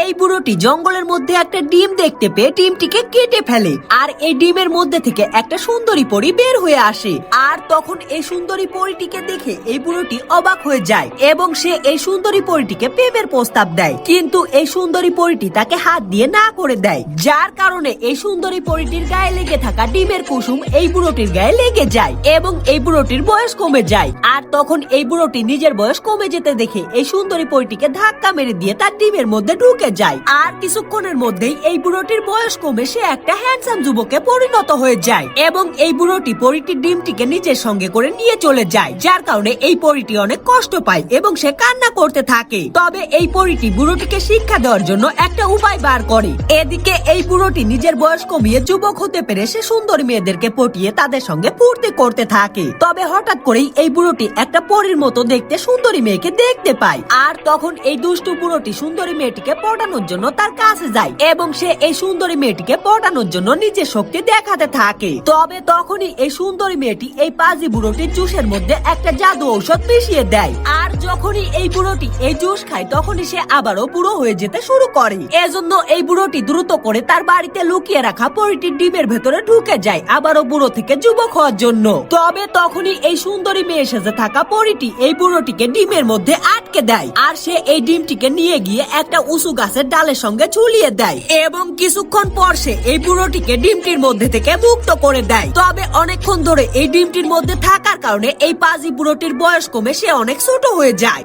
এই বুড়োটি জঙ্গলের মধ্যে একটা ডিম দেখতে পেয়ে ডিমটিকে কেটে ফেলে আর এই ডিমের মধ্যে থেকে একটা সুন্দরী পরী বের হয়ে আসে। আর তখন এই সুন্দরী পরীটিকে দেখে এই বুড়োটি অবাক হয়ে যায় এবং সে এই সুন্দরী পরীটিকে প্রেমের প্রস্তাব দেয়, কিন্তু এই সুন্দরী পরীটি তাকে হাত দিয়ে না করে দেয়, যার কারণে এই সুন্দরী পরীটির গায়ে লেগে থাকা ডিমের কুসুম এই বুড়োটির গায়ে লেগে যায় এবং এই বুড়োটির বয়স কমে যায়। আর তখন এই বুড়োটি নিজের বয়স কমে যেতে দেখে এই সুন্দরী পরীটিকে ধাক্কা মেরে দিয়ে তার ডিমের মধ্যে ঢুকে যায়। আর কিছুক্ষণের মধ্যেই এই বুড়োটির বয়স কমে সে একটা হ্যান্ডসাম যুবকে পরিণত হয়ে যায় এবং এই বুড়োটি পরীটির ডিমটিকে নিজের সঙ্গে করে নিয়ে চলে যায়, যার কারণে এই পরীটি অনেক কষ্ট পায় এবং সে কান্না করতে থাকে। তবে এই পরীটি বুড়োটিকে শিক্ষা দেওয়ার জন্য একটা উপায় বার করে। এদিকে এই বুড়োটি নিজের বয়স কমিয়ে যুবক হতে পেরে সে সুন্দরী মেয়েদেরকে পটিয়ে তাদের সঙ্গে ফুর্তি করতে থাকে। তবে হঠাৎ করেই এই বুড়োটি একটা পরীর মতো দেখতে সুন্দরী মেয়েকে দেখতে পায় আর তখন এই দুষ্টু বুড়োটি সুন্দরী মেয়েটিকে পটানোর জন্য তার কাছে যায় এবং সে এই সুন্দরী মেয়েটিকে পটানোর জন্য নিজের শক্তি দেখাতে থাকে। তবে তখনই এই সুন্দরী মেয়েটি এই পাজি বুড়োটির জুসের মধ্যে একটা জাদু ঔষধ মিশিয়ে দেয় আর যখনই এই বুড়োটি এই জুস খায় তখনই সে আবারও বুড়ো হয়ে যেতে শুরু করে। এজন্য এই বুড়োটি দ্রুত করে তার বাড়িতে লুকিয়ে রাখা পরীটির ডিমের ভেতরে ঢুকে যায় আবারও বুড়ো থেকে যুবক হওয়ার জন্য। তবে তখনই এই সুন্দরী মেয়ে সেজে থাকা পরীটি এই বুড়োটিকে ডিমের মধ্যে আটকে দেয় আর সে এই ডিমটিকে নিয়ে গিয়ে একটা উঁচু গাছের ডালের সঙ্গে ঝুলিয়ে দেয় এবং কিছুক্ষণ পর সে এই বুড়োটিকে ডিমটির মধ্যে থেকে মুক্ত করে দেয়। তবে অনেকক্ষণ ধরে এই ডিমটির মধ্যে থাকার কারণে এই পাজি বুড়োটির বয়স কমে সে অনেক ছোট হয়ে যায়।